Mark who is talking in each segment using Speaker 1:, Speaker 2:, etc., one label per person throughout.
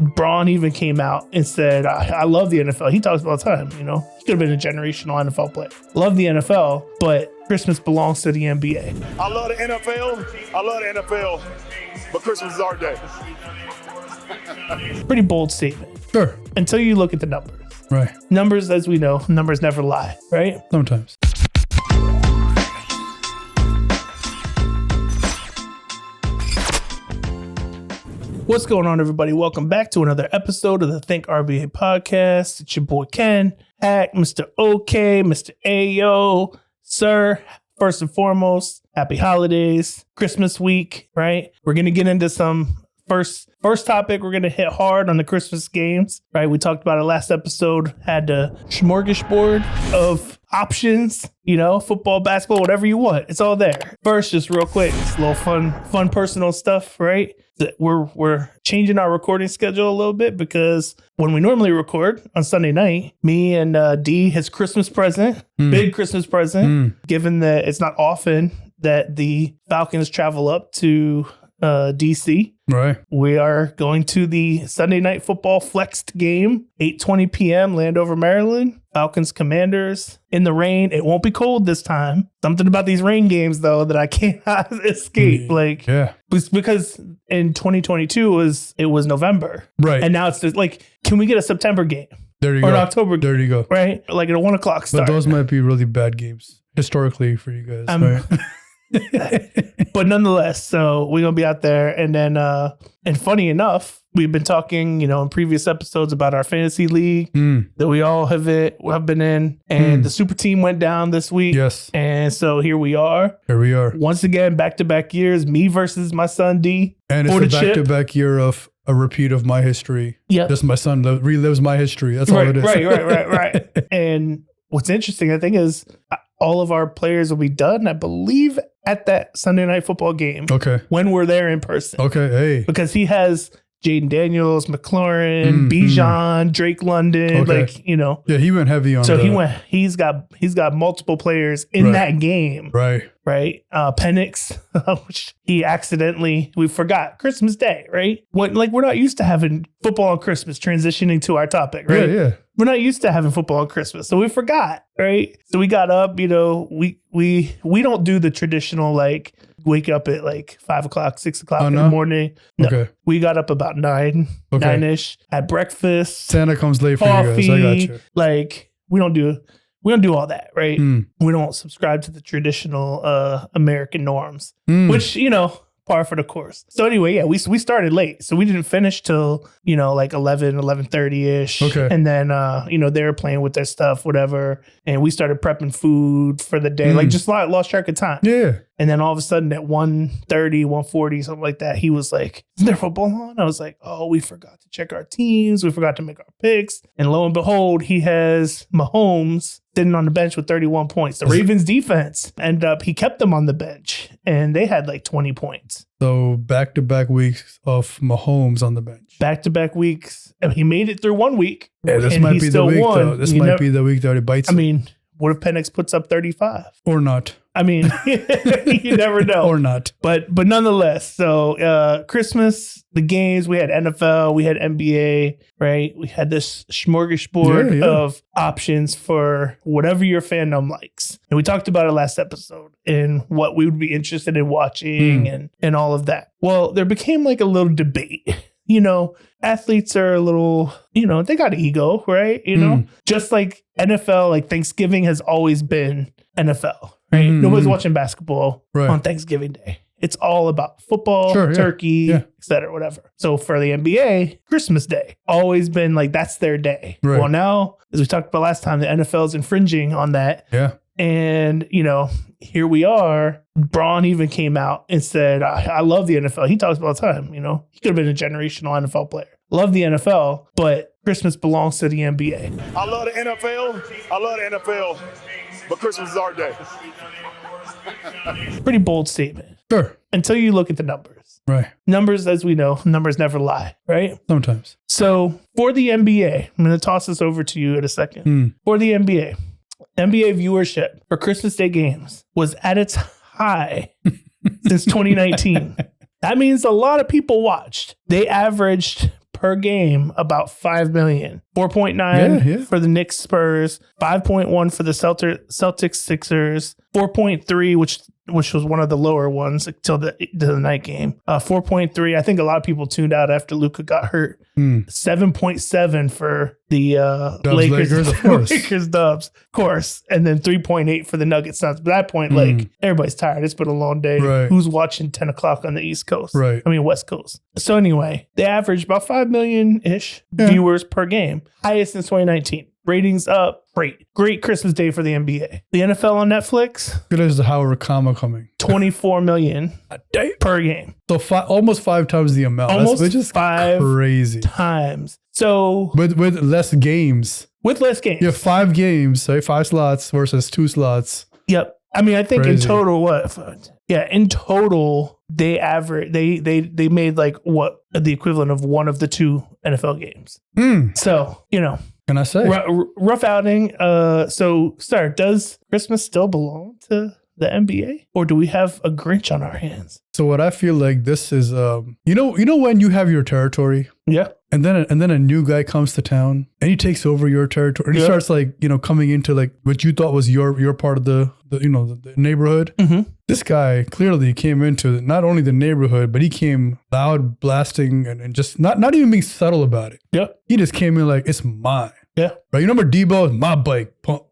Speaker 1: Braun even came out and said, I love the NFL. He talks about the time, He could have been a generational NFL player. Love the NFL, but Christmas belongs to the NBA.
Speaker 2: I love the NFL, but Christmas is our day.
Speaker 1: Pretty bold statement.
Speaker 3: Sure.
Speaker 1: Until you look at the numbers.
Speaker 3: Right.
Speaker 1: Numbers, as we know, numbers never lie, right?
Speaker 3: Sometimes.
Speaker 1: What's going on, everybody? Welcome back to another episode of the Think RBA podcast. It's your boy Ken, Hack, Mr. OK, Mr. Ayo, Sir. First and foremost, happy holidays, Christmas week, right? We're going to get into some first topic. We're going to hit hard on the Christmas games, right? We talked about it last episode, had the smorgasbord of options, football, basketball, whatever you want. It's all there. First, just real quick, it's a little fun personal stuff, right? We're changing our recording schedule a little bit because when we normally record on Sunday night, me and D, his Christmas present, big Christmas present, given that it's not often that the Falcons travel up to DC.
Speaker 3: Right.
Speaker 1: We are going to the Sunday Night Football flexed game, 8:20 p.m., Landover, Maryland. Falcons Commanders in the rain. It won't be cold this time. Something about these rain games, though, that I cannot escape. Because in 2022 it was November.
Speaker 3: Right.
Speaker 1: And now it's just can we get a September game?
Speaker 3: There you
Speaker 1: or
Speaker 3: go.
Speaker 1: An October game?
Speaker 3: There you go.
Speaker 1: Right? Like at a 1 o'clock start.
Speaker 3: But those might be really bad games historically for you guys. Right?
Speaker 1: But nonetheless, so we're going to be out there. And then, and funny enough, we've been talking, in previous episodes about our fantasy league that we all have been in. And the super team went down this week.
Speaker 3: Yes.
Speaker 1: And so here we are. Once again, back-to-back years, me versus my son, D.
Speaker 3: And it's a back-to-back year of a repeat of my history.
Speaker 1: Yeah.
Speaker 3: Just my son relives my history. That's all it is.
Speaker 1: Right. And what's interesting, I think, is all of our players will be done, I believe, at that Sunday Night Football game.
Speaker 3: Okay.
Speaker 1: When we're there in person.
Speaker 3: Okay. Hey.
Speaker 1: Because he has Jaden Daniels, McLaurin, Bijan, Drake London,
Speaker 3: Yeah, he went heavy on.
Speaker 1: So he's got multiple players in that game.
Speaker 3: Right.
Speaker 1: Penix, which we forgot Christmas Day, right? We're not used to having football on Christmas, transitioning to our topic, right?
Speaker 3: Yeah.
Speaker 1: We're not used to having football on Christmas, so we forgot, right? So we got up, we don't do the traditional wake up at 5 o'clock, 6 o'clock in the morning. No,
Speaker 3: okay. We
Speaker 1: got up about 9-ish, had breakfast.
Speaker 3: Santa comes late for
Speaker 1: coffee,
Speaker 3: you guys. I got you.
Speaker 1: We don't do all that, right? We don't subscribe to the traditional American norms, which, par for the course. So anyway, we started late. So we didn't finish till, 11:30-ish.
Speaker 3: Okay.
Speaker 1: And then, they were playing with their stuff, whatever. And we started prepping food for the day, just lost track of time.
Speaker 3: Yeah.
Speaker 1: And then all of a sudden at 1:30, 1:40, something like that, he was like, "Is there football on?" I was like, "Oh, we forgot to check our teams. We forgot to make our picks." And lo and behold, he has Mahomes sitting on the bench with 31 points. The Ravens defense he kept them on the bench and they had 20 points.
Speaker 3: So back-to-back weeks of Mahomes on the bench.
Speaker 1: Back-to-back weeks. And he made it through 1 week.
Speaker 3: Yeah, this might be the week though. This might be the week that he bites.
Speaker 1: What if Penix puts up 35?
Speaker 3: Or not.
Speaker 1: You never know.
Speaker 3: Or not.
Speaker 1: But nonetheless, so Christmas, the games, we had NFL, we had NBA, right? We had this smorgasbord of options for whatever your fandom likes. And we talked about it last episode and what we would be interested in watching and all of that. Well, there became a little debate. Athletes are a little, they got ego, right? Just like NFL, Thanksgiving has always been NFL, right? Nobody's watching basketball on Thanksgiving Day. It's all about football, turkey, et cetera, whatever. So for the NBA, Christmas Day, always been that's their day. Right. Well, now, as we talked about last time, the NFL is infringing on that.
Speaker 3: Yeah.
Speaker 1: And, here we are. Braun even came out and said, I love the NFL. He talks about the time, he could have been a generational NFL player. Love the NFL, but Christmas belongs to the NBA.
Speaker 2: I love the NFL, but Christmas is our day.
Speaker 1: Pretty bold statement.
Speaker 3: Sure.
Speaker 1: Until you look at the numbers.
Speaker 3: Right.
Speaker 1: Numbers, as we know, numbers never lie, right?
Speaker 3: Sometimes.
Speaker 1: So for the NBA, I'm going to toss this over to you in a second. For the NBA viewership for Christmas Day games was at its high since 2019. That means a lot of people watched. They averaged per game about 5 million. 4.9 for the Knicks Spurs, 5.1 for the Celtics Sixers, 4.3, which was one of the lower ones until the night game. 4.3. I think a lot of people tuned out after Luka got hurt. 7.7 for the Lakers,
Speaker 3: of course.
Speaker 1: Lakers Dubs, of course. And then 3.8 for the Nuggets Suns. But at that point, like, everybody's tired. It's been a long day.
Speaker 3: Right.
Speaker 1: Who's watching 10 o'clock on the East Coast?
Speaker 3: Right.
Speaker 1: I mean, West Coast. So anyway, they averaged about 5 million-ish viewers per game. Highest since 2019. Ratings up. Great Christmas day for the NBA. The NFL on Netflix.
Speaker 3: Good as the Howard comma coming.
Speaker 1: 24 million per game.
Speaker 3: So almost 5 times the amount.
Speaker 1: Almost
Speaker 3: That's
Speaker 1: 5
Speaker 3: crazy
Speaker 1: times. So
Speaker 3: with less games.
Speaker 1: With less games.
Speaker 3: You have 5 games, say 5 slots versus 2 slots.
Speaker 1: Yep. I mean, I think
Speaker 3: crazy.
Speaker 1: in total, in total, they made like what the equivalent of one of the 2 NFL games. So,
Speaker 3: Can I say?
Speaker 1: Rough outing. So, sir, does Christmas still belong to the NBA, or do we have a Grinch on our hands?
Speaker 3: So what I feel like this is, you know when you have your territory, and then a new guy comes to town and he takes over your territory and he starts like coming into like what you thought was your part of the neighborhood. This guy clearly came into not only the neighborhood, but he came loud, blasting, and just not even being subtle about it.
Speaker 1: Yep.
Speaker 3: He just came in like, it's mine.
Speaker 1: Yeah.
Speaker 3: Right. You remember Debo? It's my bike. Pump.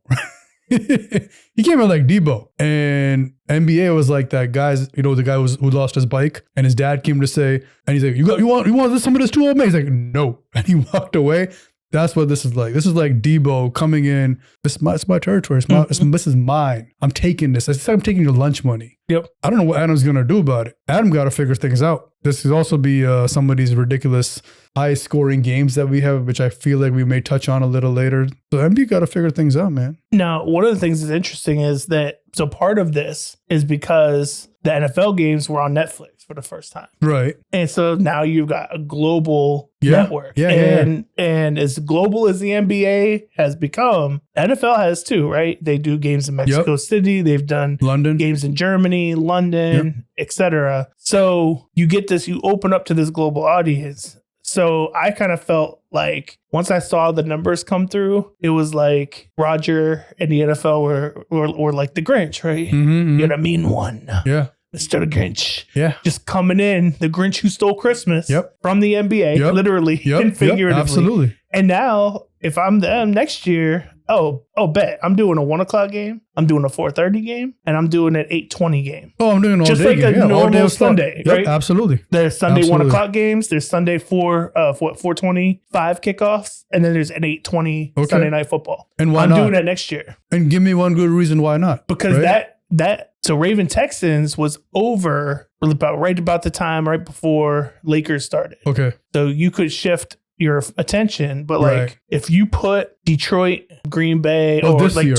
Speaker 3: He came in like Debo, and NBA was like that guy's, the guy who lost his bike, and his dad came to say, and he's like, you want some of this too, old man? He's like, no, and he walked away. That's what this is like. This is like Debo coming in. It's my territory. This is mine. I'm taking this. It's like I'm taking your lunch money.
Speaker 1: Yep.
Speaker 3: I don't know what Adam's gonna do about it. Adam got to figure things out. This could also be some of these ridiculous high-scoring games that we have, which I feel like we may touch on a little later. So NBA got to figure things out, man.
Speaker 1: Now, one of the things that's interesting is that part of this is because the NFL games were on Netflix for the first time.
Speaker 3: Right.
Speaker 1: And so now you've got a global network. And as global as the NBA has become, NFL has too, right? They do games in Mexico City. They've done
Speaker 3: London
Speaker 1: games in Germany, London, etc. So you get this, you open up to this global audience. So I kind of felt like once I saw the numbers come through, it was like Roger and the NFL were like the Grinch, right? You're the mean one.
Speaker 3: Yeah.
Speaker 1: Mr. the Grinch.
Speaker 3: Yeah.
Speaker 1: Just coming in, the Grinch who stole Christmas from the NBA, literally and figuratively.
Speaker 3: Absolutely.
Speaker 1: And now, if I'm them next year, bet. I'm doing a 1:00 game. I'm doing a 4:30 game. And I'm doing an 8:20 game.
Speaker 3: Oh, I'm doing all
Speaker 1: just
Speaker 3: day
Speaker 1: like
Speaker 3: game.
Speaker 1: a normal Sunday, right?
Speaker 3: Absolutely.
Speaker 1: There's Sunday 1:00 games. There's Sunday 4:25 kickoffs. And then there's an 8:20 Sunday night football.
Speaker 3: And why
Speaker 1: I'm
Speaker 3: not?
Speaker 1: doing that next year.
Speaker 3: And give me one good reason why not.
Speaker 1: Because so Raven Texans was over right about the time right before Lakers started.
Speaker 3: Okay.
Speaker 1: So you could shift your attention, but like if you put Detroit, Green Bay, or like year,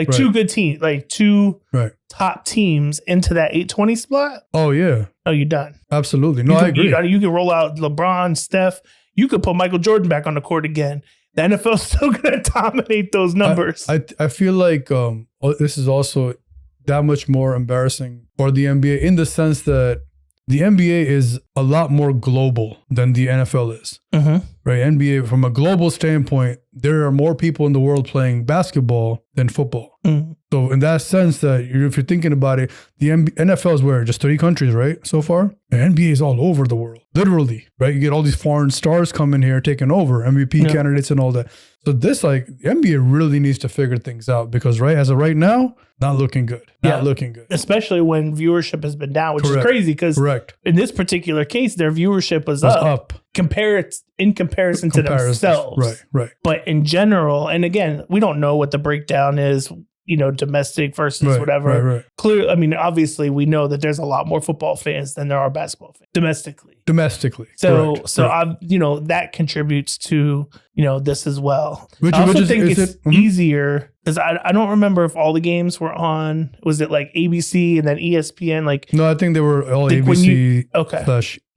Speaker 1: two good teams, like 2 top teams into that 8:20 spot.
Speaker 3: Oh yeah.
Speaker 1: Oh, you're done.
Speaker 3: Absolutely. No, I agree.
Speaker 1: You can roll out LeBron, Steph. You could put Michael Jordan back on the court again. The NFL's still going to dominate those numbers.
Speaker 3: I feel like this is also that much more embarrassing for the NBA in the sense that the NBA is a lot more global than the NFL is. Right? NBA, from a global standpoint, there are more people in the world playing basketball than football. So in that sense, that if you're thinking about it, the NFL is where? Just 30 countries, right? So far? The NBA is all over the world. Literally, right? You get all these foreign stars coming here, taking over, MVP candidates and all that. So this, like, the NBA really needs to figure things out because as of right now, not looking good. Not looking good.
Speaker 1: Especially when viewership has been down, which is crazy because in this particular case, their viewership was up. In comparison to themselves.
Speaker 3: Right.
Speaker 1: But in general, and again, we don't know what the breakdown is, domestic versus whatever.
Speaker 3: Right.
Speaker 1: Clearly, I mean, obviously we know that there's a lot more football fans than there are basketball fans domestically. So that contributes to, this as well. I also think it's easier because I don't remember if all the games were on, was it like ABC and then ESPN?
Speaker 3: No, I think they were all ABC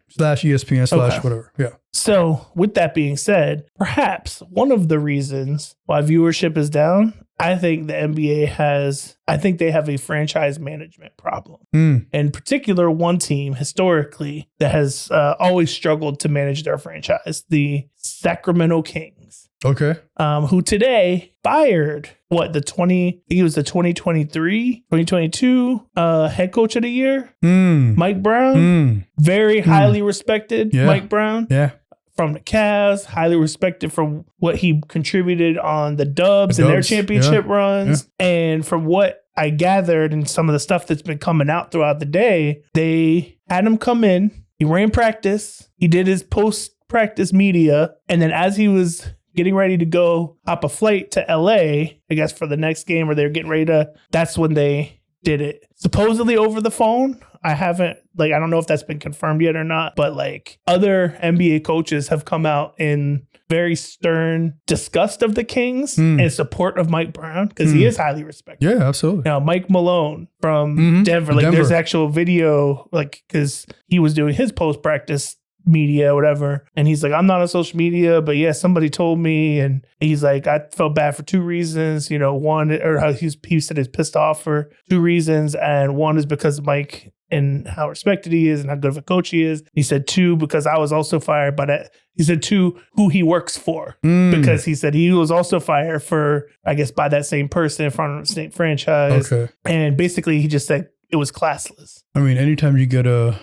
Speaker 3: slash ESPN slash whatever. Yeah.
Speaker 1: So with that being said, perhaps one of the reasons why viewership is down I think the NBA they have a franchise management problem. In particular, one team historically that has always struggled to manage their franchise, the Sacramento Kings.
Speaker 3: Okay.
Speaker 1: Who today fired the 2022 head coach of the year, Mike Brown. Very highly respected Mike Brown.
Speaker 3: Yeah.
Speaker 1: From the Cavs, highly respected for what he contributed on the Dubs and their championship runs. Yeah. And from what I gathered and some of the stuff that's been coming out throughout the day, they had him come in. He ran practice. He did his post-practice media. And then as he was getting ready to go hop a flight to LA, I guess for the next game, or they're getting ready to, that's when they did it. Supposedly over the phone. I don't know if that's been confirmed yet or not, but like other NBA coaches have come out in very stern disgust of the Kings and support of Mike Brown because he is highly respected.
Speaker 3: Yeah, absolutely.
Speaker 1: Now, Mike Malone from Denver, there's actual video, because he was doing his post-practice media, whatever. And he's like, I'm not on social media, but yeah, somebody told me. And he's like, I felt bad for two reasons. One, or how he said he's pissed off for two reasons. And one is because of Mike and how respected he is and how good of a coach he is. He said two, because I was also fired by that. He said two, who he works for, because he said he was also fired for, I guess, by that same person in front of the same franchise. Okay. And basically he just said it was classless.
Speaker 3: I mean, anytime you get an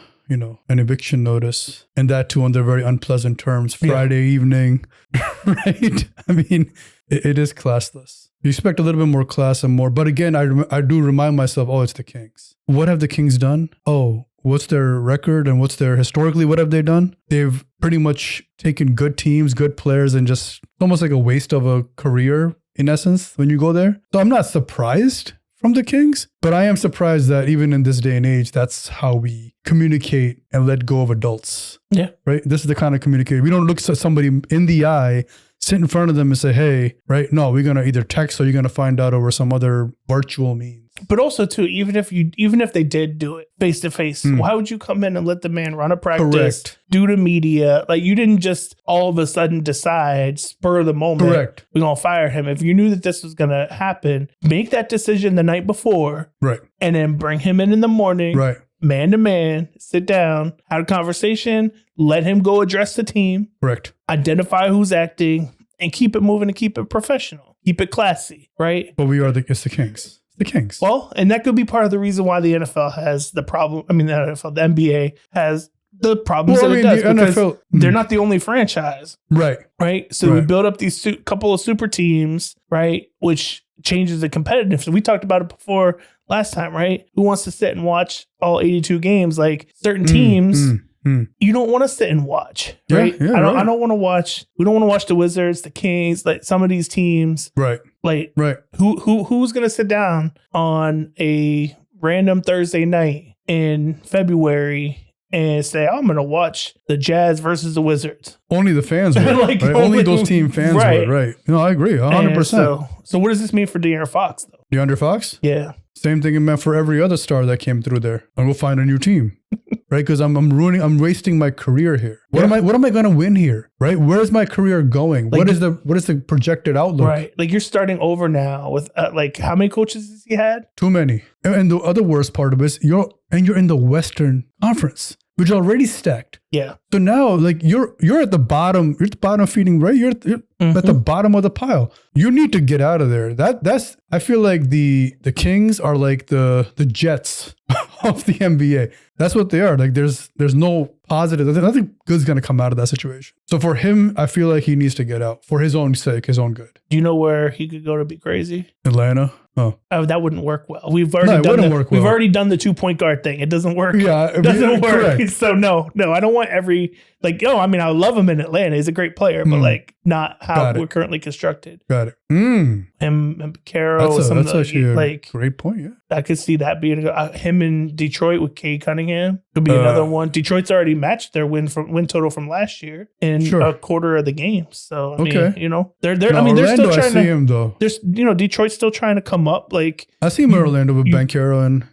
Speaker 3: eviction notice, and that too under very unpleasant terms, Friday evening, right? I mean, it is classless. You expect a little bit more class and more, but again, I do remind myself, it's the Kings. What have the Kings done? What's their record and historically, what have they done? They've pretty much taken good teams, good players, and just almost like a waste of a career in essence when you go there. So I'm not surprised from the Kings, but I am surprised that even in this day and age, that's how we communicate and let go of adults. Yeah. Right? This is the kind of communication. We don't look at somebody in the eye, sit in front of them and say, hey, right? No, we're going to either text or you're going to find out over some other virtual means.
Speaker 1: But also too, even if they did do it face to face, why would you come in and let the man run a practice, do the media? Like, you didn't just all of a sudden decide, spur of the moment, we're going to fire him. If you knew that this was going to happen, make that decision the night before, right? And then bring him in the morning, right? Man to man, sit down, have a conversation, let him go address the team, correct? Identify who's acting, and keep it moving and keep it professional, keep it classy, right?
Speaker 3: But it's the Kings. The Kings.
Speaker 1: Well, and that could be part of the reason why the NFL has the problem. I mean, the NBA has the problems that it does, because NFL, they're not the only franchise. Right. Right. So we build up these couple of super teams, right? Which changes the competitiveness. We talked about it before last time, right? Who wants to sit and watch all 82 games? Like certain teams, you don't want to sit and watch, right? I don't want to watch. We don't want to watch the Wizards, the Kings, like some of these teams, right? Like, who's gonna sit down on a random Thursday night in February and say, I'm gonna watch the Jazz versus the Wizards?
Speaker 3: Only the fans would, right? Only those team fans would, right? No, I agree, 100%.
Speaker 1: So what does this mean for De'Aaron Fox, though?
Speaker 3: DeAndre Fox?
Speaker 1: Yeah.
Speaker 3: Same thing it meant for every other star that came through there. I'm gonna find a new team, right? Because I'm wasting my career here. What am I going to win here, right? Where's my career going? Like, what is the projected outlook?
Speaker 1: Right, like you're starting over now with like how many coaches has he had?
Speaker 3: Too many. And the other worst part of it is you're in the Western Conference, which is already stacked. Yeah. So now, like you're at the bottom. You're at the bottom feeding, right? You're at the bottom of the pile. You need to get out of there. That's. I feel like the Kings are like the Jets of the NBA. That's what they are. Like there's no positive. Nothing good's gonna come out of that situation. So for him, I feel like he needs to get out for his own sake, his own good.
Speaker 1: Do you know where he could go to be crazy?
Speaker 3: Atlanta. Oh,
Speaker 1: that wouldn't work well. We've already done the 2-point guard thing. It doesn't work. Yeah, it doesn't work. Correct. So no, I don't want every I love him in Atlanta. He's a great player, but like not how we're currently constructed. Got it. Him and Caro. That's actually a
Speaker 3: great point. Yeah,
Speaker 1: I could see that being him in Detroit with Cade Cunningham could be another one. Detroit's already matched their win total from last year in a quarter of the games. So I mean, they're still trying
Speaker 3: I see him though.
Speaker 1: There's Detroit's still trying to come up. Like
Speaker 3: I see him in Orlando with Banchero and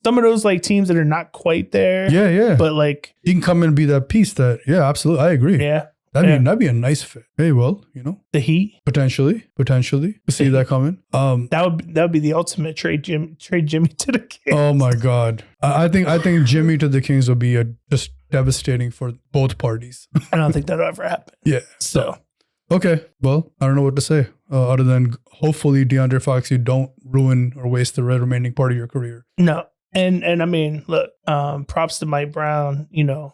Speaker 1: some of those like teams that are not quite there. Yeah, yeah. But like
Speaker 3: he can come in and be that piece that absolutely, I agree.
Speaker 1: Yeah.
Speaker 3: That'd be a nice fit. Hey, well,
Speaker 1: the Heat
Speaker 3: potentially, we see that coming.
Speaker 1: That would be the ultimate trade Jimmy to the Kings.
Speaker 3: Oh my God, I think Jimmy to the Kings will be just devastating for both parties.
Speaker 1: I don't think that'll ever happen.
Speaker 3: Yeah.
Speaker 1: So
Speaker 3: okay, well, I don't know what to say other than hopefully DeAndre Fox, you don't ruin or waste the remaining part of your career.
Speaker 1: No. And I mean, look, props to Mike Brown.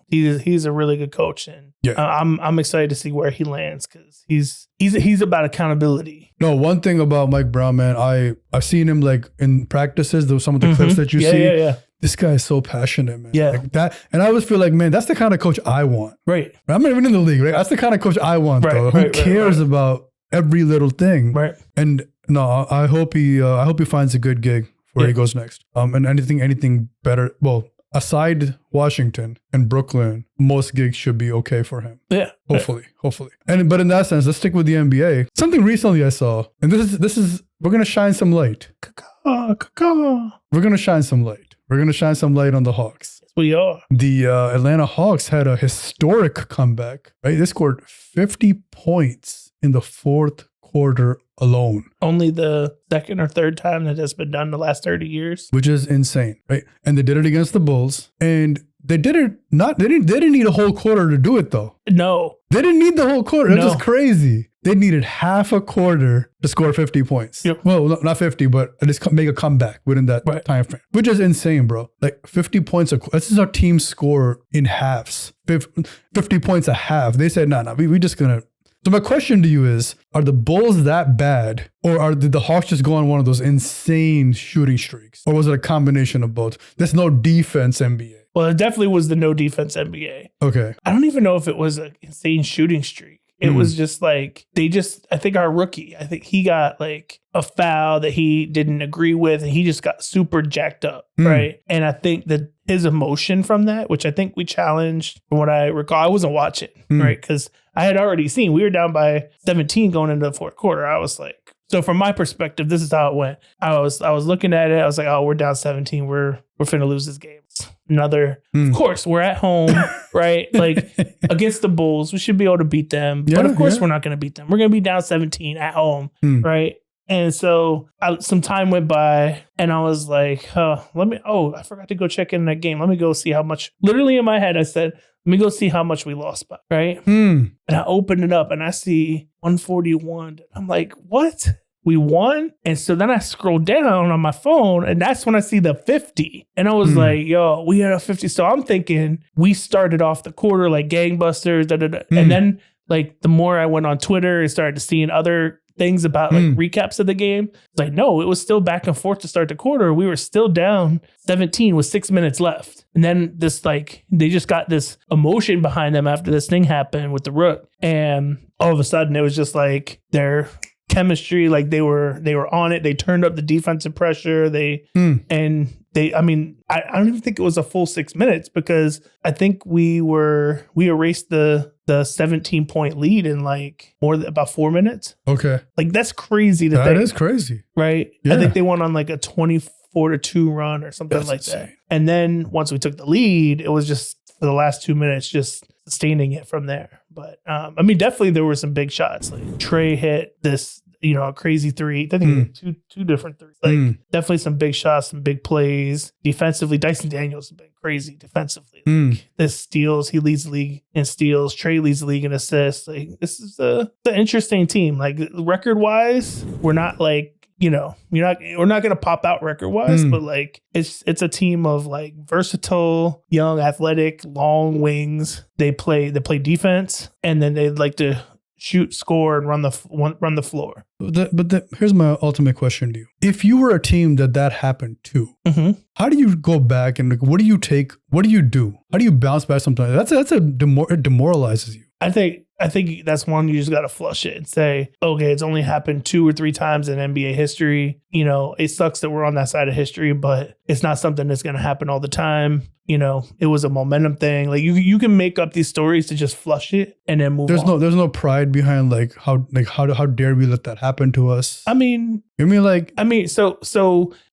Speaker 1: He's a really good coach, and I'm excited to see where he lands because he's about accountability.
Speaker 3: No, one thing about Mike Brown, man, I've seen him like in practices. Those some of the clips that you see.
Speaker 1: Yeah.
Speaker 3: This guy is so passionate, man.
Speaker 1: Yeah.
Speaker 3: Like that, and I always feel like, man, that's the kind of coach I want.
Speaker 1: Right.
Speaker 3: I'm not even in the league, right? That's the kind of coach I want, though. Who cares about every little thing?
Speaker 1: Right.
Speaker 3: And no, I hope he finds a good gig where he goes next. And anything better. Well, aside Washington and Brooklyn, most gigs should be okay for him.
Speaker 1: Yeah.
Speaker 3: Hopefully. But in that sense, let's stick with the NBA. Something recently I saw, and this is we're gonna shine some light. We're gonna shine some light. We're gonna shine some light on the Hawks.
Speaker 1: We are.
Speaker 3: The Atlanta Hawks had a historic comeback, right? They scored 50 points in the fourth quarter alone.
Speaker 1: Only the second or third time that has been done in the last 30 years.
Speaker 3: Which is insane, right? And they did it against the Bulls. And they did it they didn't need a whole quarter to do it though.
Speaker 1: No.
Speaker 3: They didn't need the whole quarter. That's just crazy. They needed half a quarter to score 50 points.
Speaker 1: Yep.
Speaker 3: Well, not 50, but at least make a comeback within that time frame, which is insane, bro. Like 50 points. This is our team score in halves. 50 points a half. They said, no, we just gonna. So my question to you is, are the Bulls that bad, or did the Hawks just go on one of those insane shooting streaks? Or was it a combination of both? There's no defense NBA.
Speaker 1: Well, it definitely was the no defense NBA.
Speaker 3: Okay.
Speaker 1: I don't even know if it was an insane shooting streak. It was just like, I think our rookie, he got like a foul that he didn't agree with, and he just got super jacked up, right? And I think that his emotion from that, which I think we challenged, from what I recall, I wasn't watching, right? Because I had already seen, we were down by 17 going into the fourth quarter. I was like, so from my perspective, this is how it went. I was looking at it. I was like, oh, we're down 17. We're finna lose this game. Of course, we're at home, right? Like against the Bulls, we should be able to beat them. But of course, we're not going to beat them. We're going to be down 17 at home, right? And so some time went by, and I was like, I forgot to go check in that game. Let me go see how much. Literally in my head, I said, let me go see how much we lost by, right? And I opened it up, and I see 141. I'm like, what? We won? And so then I scrolled down on my phone, and that's when I see the 50. And I was like, yo, we had a 50. So I'm thinking we started off the quarter like gangbusters. And then like the more I went on Twitter and started seeing other things about like recaps of the game, it's like, no, it was still back and forth to start the quarter. We were still down 17 with 6 minutes left. And then this like, they just got this emotion behind them after this thing happened with the Rook. And all of a sudden it was just like their chemistry, like they were on it. They turned up the defensive pressure. I don't even think it was a full 6 minutes, because I think we erased the 17-point lead in like about 4 minutes. Okay. Like that's crazy to think. That is crazy. Right? Yeah. I think they went on like a 24-2 run or something like that. And then once we took the lead, it was just for the last 2 minutes, just sustaining it from there. But definitely there were some big shots. Like Trey hit this, a crazy three. I think two different threes. Like definitely some big shots, some big plays. Defensively, Dyson Daniels has been crazy defensively. Like, this steals, he leads the league in steals. Trey leads the league in assists. Like this is an interesting team. Like record wise, we're not like, we're not going to pop out record wise, but like it's a team of like versatile, young, athletic, long wings. They play defense, and then they like to shoot, score, and run the floor. But here's my ultimate question to you: if you were a team that happened to, how do you go back and like, what do you take? What do you do? How do you bounce back? Sometimes it demoralizes you. I think that's one you just got to flush it and say, okay, it's only happened 2 or 3 times in NBA history. It sucks that we're on that side of history, but it's not something that's going to happen all the time. It was a momentum thing. Like you can make up these stories to just flush it and then move on. There's no pride behind like how dare we let that happen to us? So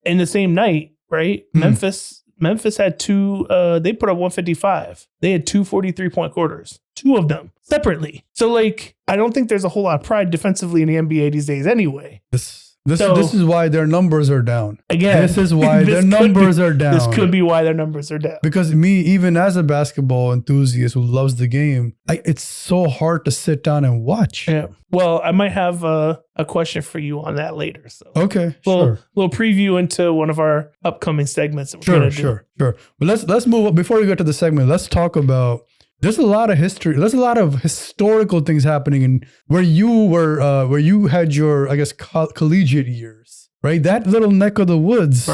Speaker 1: in the same night, right? Memphis had they put up 155. They had 2 43-point quarters. two of them separately. So like, I don't think there's a whole lot of pride defensively in the NBA these days anyway.
Speaker 3: This is why their numbers are down.
Speaker 1: Again,
Speaker 3: this is why their numbers are down.
Speaker 1: This could be why their numbers are down.
Speaker 3: Because me, even as a basketball enthusiast who loves the game, it's so hard to sit down and watch.
Speaker 1: Yeah. Well, I might have a question for you on that later. So
Speaker 3: okay,
Speaker 1: little preview into one of our upcoming segments. That we're
Speaker 3: sure. But let's move up before we get to the segment. Let's talk about. There's a lot of history. There's a lot of historical things happening in where you were, where you had your, I guess, collegiate years, right? That little neck of the woods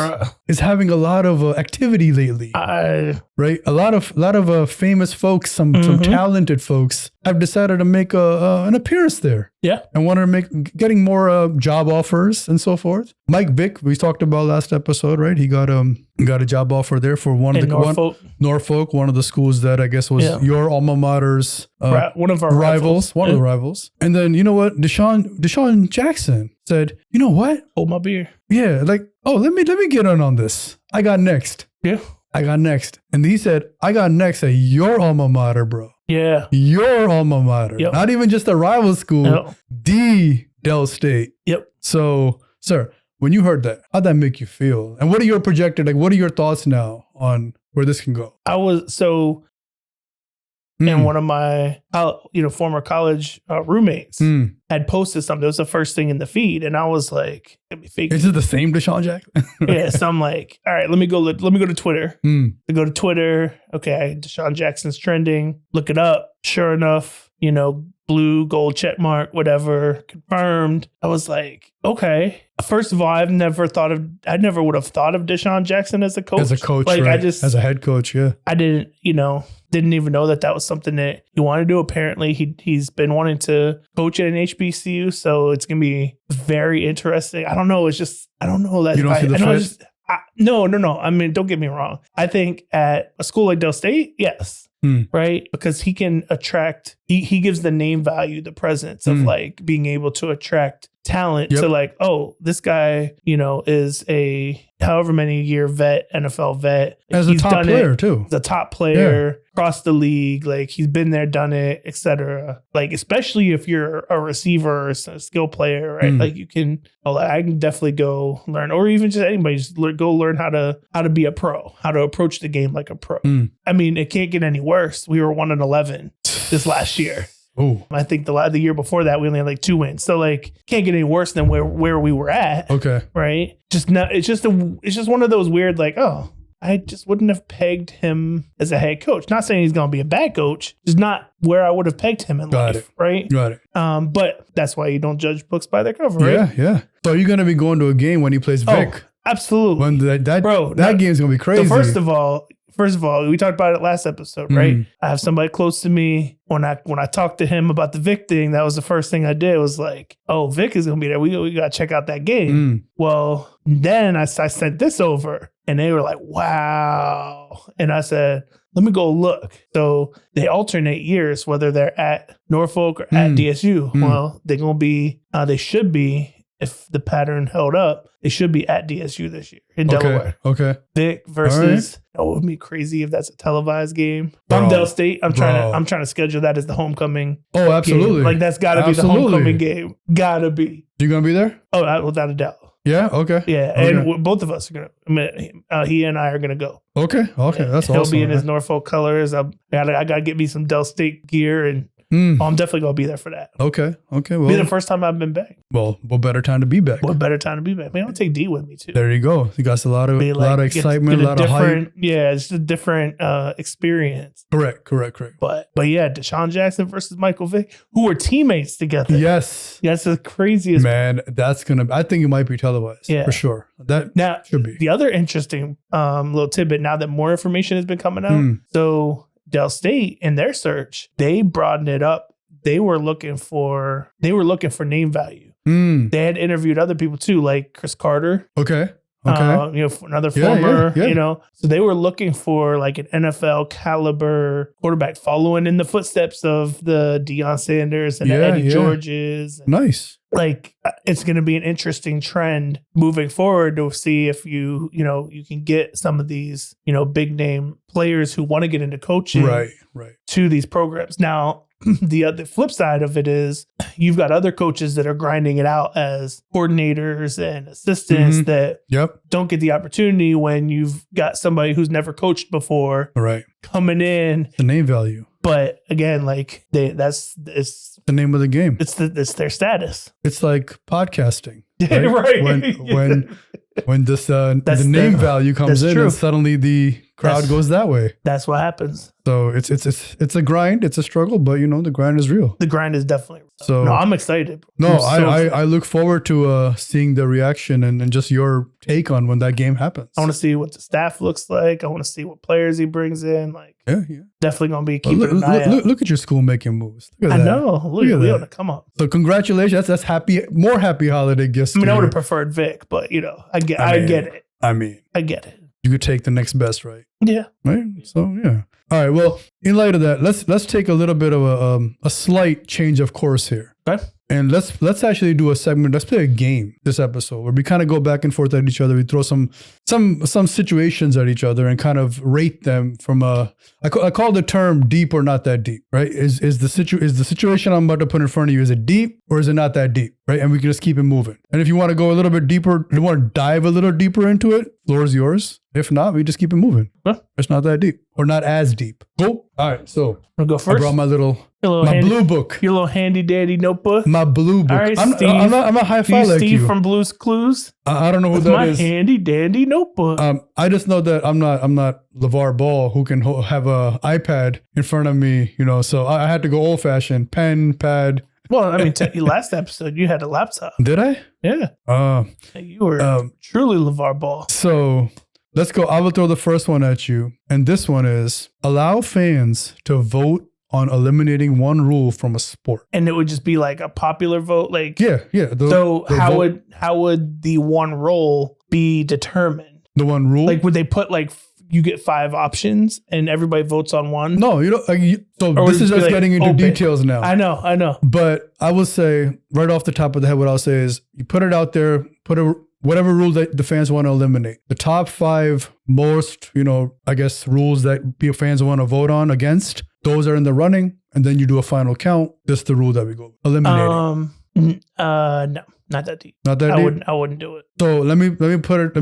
Speaker 3: is having a lot of activity lately, right? A lot of famous folks, some talented folks have decided to make an appearance there.
Speaker 1: Yeah,
Speaker 3: and want to getting more job offers and so forth. Mike Vick, we talked about last episode, right? He got a job offer there for Norfolk, one of the schools that I guess was your alma mater's
Speaker 1: one of our rivals.
Speaker 3: One of the rivals. And then you know what? Deshaun Jackson said, you know what?
Speaker 1: Hold my beer.
Speaker 3: Yeah, like, oh, let me get on this. I got next.
Speaker 1: Yeah.
Speaker 3: I got next. And he said, I got next at your alma mater, bro.
Speaker 1: Yeah.
Speaker 3: Your alma mater. Yep. Not even just a rival school. The Dell State.
Speaker 1: Yep.
Speaker 3: So, sir, when you heard that, how'd that make you feel? And what are your what are your thoughts now on where this can go?
Speaker 1: And one of my, former college roommates had posted something. It was the first thing in the feed, and I was like,
Speaker 3: "Is it the same Deshaun Jackson?"
Speaker 1: Yeah. So I'm like, "All right, let me go to Twitter." I go to Twitter. Okay, Deshaun Jackson's trending. Look it up. Sure enough, blue, gold check mark, whatever, confirmed. I was like, okay. First of all, I never would have thought of Deshaun Jackson as a coach.
Speaker 3: As a coach,
Speaker 1: like
Speaker 3: right. As a head coach, yeah.
Speaker 1: I didn't even know that was something that he wanted to do. Apparently, he's been wanting to coach at an HBCU, so it's gonna be very interesting. I don't know. It's just I don't know that.
Speaker 3: You don't see the fit?
Speaker 1: No. I mean, don't get me wrong. I think at a school like Dell State, yes. Right? Because he can attract, he gives the name value, the presence of like being able to attract talent to like, oh, this guy, is a however many year vet, NFL vet.
Speaker 3: As a top player too.
Speaker 1: He's a top player across the league. Like he's been there, done it, etc. Like, especially if you're a receiver or a skill player, right? Like you can, I can definitely go learn, or even just anybody, just go learn how to be a pro, how to approach the game like a pro. I mean, it can't get any worse. We were 1-11 this last year.
Speaker 3: Oh,
Speaker 1: I think the year before that we only had like 2 wins. So like can't get any worse than where we were at.
Speaker 3: Okay.
Speaker 1: Right. It's just one of those weird like, oh, I just wouldn't have pegged him as a head coach. Not saying he's going to be a bad coach. Just not where I would have pegged him in life. Right.
Speaker 3: Got it.
Speaker 1: But that's why you don't judge books by their cover. Right.
Speaker 3: Yeah. So you're going to be going to a game when he plays Vic.
Speaker 1: Absolutely.
Speaker 3: When that game's going to be crazy.
Speaker 1: So First of all, we talked about it last episode, right? I have somebody close to me. When I talked to him about the Vic thing, that was the first thing I did. Was like, oh, Vic is gonna be there. We gotta check out that game. Well, then I sent this over, and they were like, wow. And I said, let me go look. So they alternate years, whether they're at Norfolk or at DSU. Well, they're gonna be. They should be. If the pattern held up, they should be at DSU this year in Delaware.
Speaker 3: Okay.
Speaker 1: Vic versus. Oh, it would be crazy if that's a televised game. From Dell State, I'm trying to schedule that as the homecoming.
Speaker 3: Oh, absolutely.
Speaker 1: Game. Like that's got to be the homecoming game. Gotta be.
Speaker 3: You gonna be there?
Speaker 1: Oh, without a doubt.
Speaker 3: Yeah. Okay.
Speaker 1: Yeah,
Speaker 3: okay.
Speaker 1: And both of us are gonna. He and I are gonna go.
Speaker 3: Okay. That's awesome.
Speaker 1: He'll be in his Norfolk colors. I gotta get me some Dell State gear and. I'm definitely going to be there for that.
Speaker 3: Okay. Well,
Speaker 1: be the first time I've been back.
Speaker 3: Well, what better time to be back?
Speaker 1: Man, I'll take D with me too.
Speaker 3: There you go. You got a lot of excitement, a lot of hype.
Speaker 1: Yeah, it's a different experience.
Speaker 3: Correct.
Speaker 1: But yeah, Deshaun Jackson versus Michael Vick, who were teammates together.
Speaker 3: Yes.
Speaker 1: That's the craziest.
Speaker 3: Man, I think it might be televised. Yeah. For sure. That should be.
Speaker 1: The other interesting little tidbit, now that more information has been coming out. So Dell State, in their search, they broadened it up. They were looking for name value. They had interviewed other people too, like Chris Carter.
Speaker 3: Okay.
Speaker 1: Another former, so they were looking for like an NFL caliber quarterback following in the footsteps of the Deion Sanders and the Eddie Georges.
Speaker 3: Nice.
Speaker 1: Like it's going to be an interesting trend moving forward to see if you can get some of these, big name players who want to get into coaching to these programs. Now, the flip side of it is you've got other coaches that are grinding it out as coordinators and assistants that don't get the opportunity when you've got somebody who's never coached before coming in.
Speaker 3: The name value.
Speaker 1: But again, like it's
Speaker 3: the name of the game.
Speaker 1: It's their status.
Speaker 3: It's like podcasting.
Speaker 1: Right?
Speaker 3: When this the name value comes in, and suddenly the crowd goes that way.
Speaker 1: That's what happens.
Speaker 3: So it's a grind, it's a struggle, but the grind is real.
Speaker 1: The grind is definitely real.
Speaker 3: So
Speaker 1: no, I'm excited.
Speaker 3: I look forward to seeing the reaction and just your take on when that game happens.
Speaker 1: I want to see what the staff looks like. I want to see what players he brings in. Like, definitely gonna be keeping an eye out.
Speaker 3: Look at your school making moves.
Speaker 1: I know. Look at that. Come on.
Speaker 3: So congratulations. That's more happy holiday gifts.
Speaker 1: I mean, I would have preferred Vic, but I get it. I get it.
Speaker 3: You could take the next best, right?
Speaker 1: Yeah.
Speaker 3: Right. So yeah. All right. Well, in light of that, let's take a little bit of a slight change of course here.
Speaker 1: Okay.
Speaker 3: And let's actually do a segment. Let's play a game this episode where we kind of go back and forth at each other. We throw some situations at each other and kind of rate them from I call the term deep or not that deep, right? Is the situation I'm about to put in front of you, is it deep or is it not that deep, right? And we can just keep it moving. And if you want to go a little bit deeper, you want to dive a little deeper into it, floor is yours. If not, we just keep it moving. Huh? It's not that deep or not as deep. Cool. All right. So
Speaker 1: I'll go first.
Speaker 3: I brought my blue book.
Speaker 1: Your little handy dandy notebook.
Speaker 3: My blue book.
Speaker 1: All right,
Speaker 3: I'm a high five like
Speaker 1: Steve
Speaker 3: you.
Speaker 1: from Blue's Clues.
Speaker 3: I don't know who that is.
Speaker 1: My handy dandy notebook.
Speaker 3: I just know that I'm not LeVar Ball who can have a iPad in front of me, so I had to go old fashioned, pen, pad.
Speaker 1: Well, I mean, last episode you had a laptop.
Speaker 3: Did I?
Speaker 1: Yeah. You were truly LeVar Ball.
Speaker 3: So let's go. I will throw the first one at you. And this one is allow fans to vote on eliminating one rule from a sport.
Speaker 1: And it would just be like a popular vote. Like, how would the one rule be determined?
Speaker 3: The one rule?
Speaker 1: Like, would they put like, you get 5 options and everybody votes on one?
Speaker 3: No, so this is just getting into details now.
Speaker 1: I know.
Speaker 3: But I will say right off the top of the head, what I'll say is you put it out there, whatever rule that the fans want to eliminate. The top 5 most, I guess, rules that fans want to vote on against, those are in the running. And then you do a final count. This is the rule that we go eliminating.
Speaker 1: No, not that deep.
Speaker 3: Not that deep?
Speaker 1: I wouldn't do it.
Speaker 3: So let me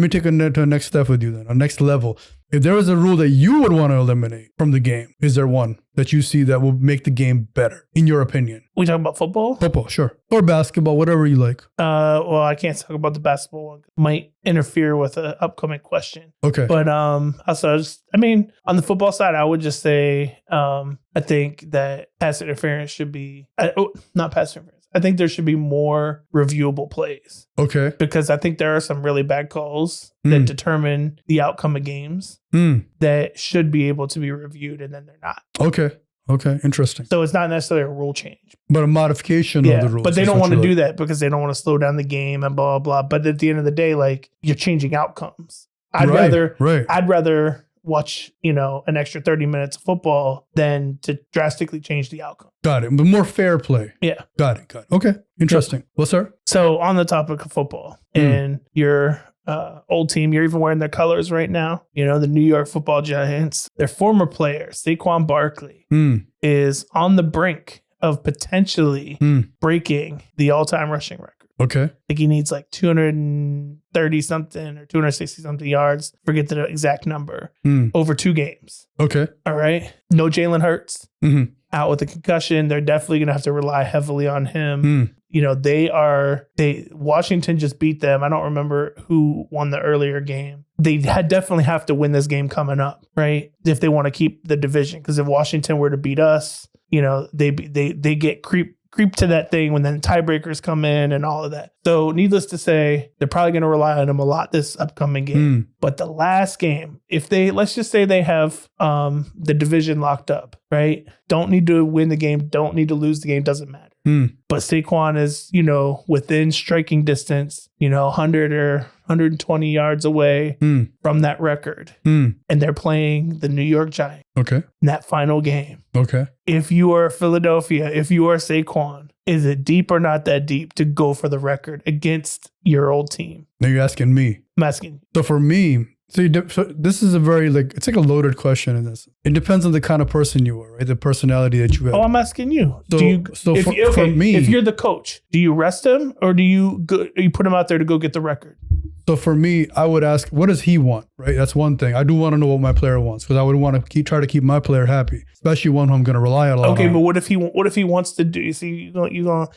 Speaker 3: take it to a next step with you then, a next level. If there was a rule that you would want to eliminate from the game, is there one that you see that will make the game better, in your opinion?
Speaker 1: We talking about football?
Speaker 3: Football, sure. Or basketball, whatever you like.
Speaker 1: Well, I can't talk about the basketball one. It might interfere with an upcoming question.
Speaker 3: Okay.
Speaker 1: But on the football side, I would just say I think that pass interference should be not pass interference. I think there should be more reviewable plays.
Speaker 3: Okay.
Speaker 1: Because I think there are some really bad calls that determine the outcome of games that should be able to be reviewed, and then they're not.
Speaker 3: Okay. Interesting.
Speaker 1: So it's not necessarily a rule change.
Speaker 3: But a modification of the rules.
Speaker 1: But they don't want to do that because they don't want to slow down the game and blah, blah, blah. But at the end of the day, like, you're changing outcomes. I'd rather watch, an extra 30 minutes of football than to drastically change the outcome.
Speaker 3: Got it. But more fair play.
Speaker 1: Yeah.
Speaker 3: Got it. Okay. Interesting. Well, sir?
Speaker 1: So on the topic of football and your old team, you're even wearing their colors right now. The New York Football Giants, their former player, Saquon Barkley, is on the brink of potentially breaking the all-time rushing record.
Speaker 3: Okay.
Speaker 1: I think he needs like 230 something or 260 something yards. Forget the exact number. Over 2 games.
Speaker 3: Okay.
Speaker 1: All right. No Jalen Hurts. Out with a concussion. They're definitely going to have to rely heavily on him. Washington just beat them. I don't remember who won the earlier game. They definitely have to win this game coming up, right? If they want to keep the division. Because if Washington were to beat us, they get creep to that thing when then tiebreakers come in and all of that. So needless to say, they're probably going to rely on him a lot this upcoming game. But the last game, if let's just say they have the division locked up, right? Don't need to win the game, don't need to lose the game, doesn't matter. But Saquon is, within striking distance, 100 or 120 yards away from that record. And they're playing the New York Giants.
Speaker 3: Okay.
Speaker 1: In that final game.
Speaker 3: Okay.
Speaker 1: If you are Philadelphia, if you are Saquon, is it deep or not that deep to go for the record against your old team?
Speaker 3: Now you're asking me.
Speaker 1: I'm asking.
Speaker 3: So for me, so this is a very it's like a loaded question in this. It depends on the kind of person you are, right? The personality that you have.
Speaker 1: Oh, I'm asking you.
Speaker 3: So, for me,
Speaker 1: if you're the coach, do you rest him or do you put him out there to go get the record?
Speaker 3: So for me, I would ask, what does he want, right? That's one thing. I do want to know what my player wants because I would want to try to keep my player happy, especially one who I'm going to rely a lot on.
Speaker 1: Okay, but what if he wants to do? You see, you're gonna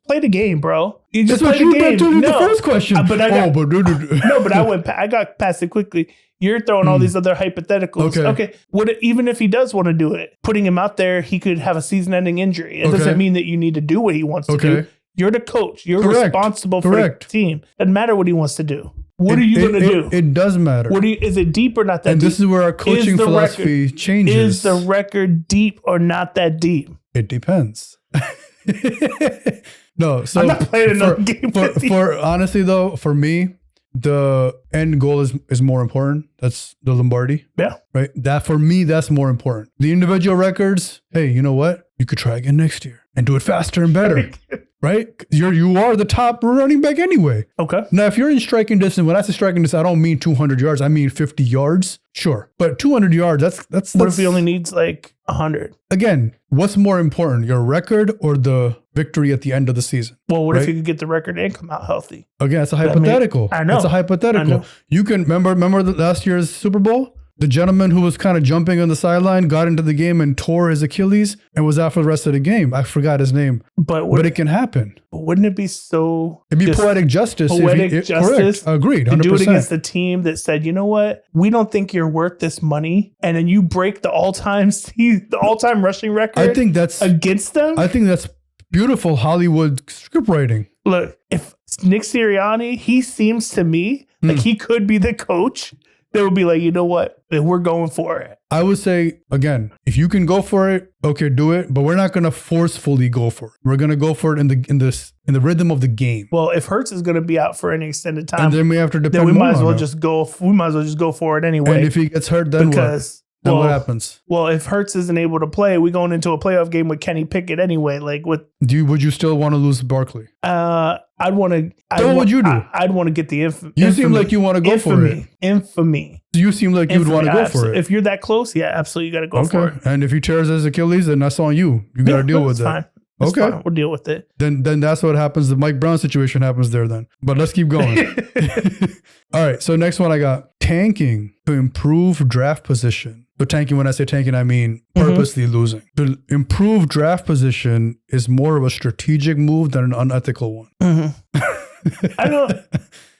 Speaker 1: play the game, bro. You just
Speaker 3: That's
Speaker 1: play
Speaker 3: what
Speaker 1: the
Speaker 3: you
Speaker 1: game.
Speaker 3: told me the first question.
Speaker 1: But I got past it quickly. You're throwing all these other hypotheticals. Okay. Even if he does want to do it, putting him out there, he could have a season-ending injury. It doesn't mean that you need to do what he wants to do. You're the coach. You're responsible for the team. Doesn't matter what he wants to do. What are you going to do?
Speaker 3: It does matter.
Speaker 1: Is it deep or not that deep?
Speaker 3: And this is where our coaching philosophy changes.
Speaker 1: Is the record deep or not that deep?
Speaker 3: It depends. No, so
Speaker 1: I'm not playing another game.
Speaker 3: For honestly though, for me, the end goal is more important. That's the Lombardi.
Speaker 1: Yeah.
Speaker 3: Right. That for me, that's more important. The individual records, hey, you know what? You could try again next year and do it faster and better. Right? You are the top running back anyway.
Speaker 1: Okay.
Speaker 3: Now, if you're in striking distance, when I say striking distance, I don't mean 200 yards. I mean 50 yards. Sure. But 200 yards, that's
Speaker 1: what if he only needs like 100?
Speaker 3: Again, what's more important, your record or the victory at the end of the season?
Speaker 1: Well, what if you could get the record and come out healthy?
Speaker 3: Again, it's a hypothetical.
Speaker 1: I know.
Speaker 3: It's a hypothetical. You can remember the last year's Super Bowl? The gentleman who was kind of jumping on the sideline got into the game and tore his Achilles and was out for the rest of the game. I forgot his name. But it can happen.
Speaker 1: But wouldn't it be so...
Speaker 3: It'd be poetic justice.
Speaker 1: Correct.
Speaker 3: Agreed. 100%.
Speaker 1: To do it against the team that said, you know what? We don't think you're worth this money. And then you break the all-time rushing record against them?
Speaker 3: I think that's beautiful Hollywood script writing.
Speaker 1: Look, if Nick Sirianni, he seems to me like he could be the coach that would be like, you know what? We're going for it.
Speaker 3: I would say, again, if you can go for it, okay, do it. But we're not going to forcefully go for it. We're going to go for it in the rhythm of the game.
Speaker 1: Well, if Hurts is going to be out for any extended time,
Speaker 3: and then we have to depend
Speaker 1: then we might as well
Speaker 3: on
Speaker 1: just go. We might as well just go for it anyway.
Speaker 3: And if he gets hurt, then what happens?
Speaker 1: Well, if Hurts isn't able to play, we're going into a playoff game with Kenny Pickett anyway. Like, would you still want to lose Barkley? I'd want to.
Speaker 3: What would you do?
Speaker 1: I'd want to get the infamy.
Speaker 3: You seem like you want to go for it.
Speaker 1: Infamy.
Speaker 3: You seem like you would want to go for it.
Speaker 1: If you're that close, yeah, absolutely, you got to go for it.
Speaker 3: And if he tears his Achilles, then that's on you. You got to deal with it.
Speaker 1: Fine. That's fine. We'll deal with it.
Speaker 3: Then that's what happens. The Mike Brown situation happens there then. But let's keep going. All right. So next one I got tanking to improve draft position. So tanking, when I say tanking, I mean purposely losing. To improve draft position is more of a strategic move than an unethical one.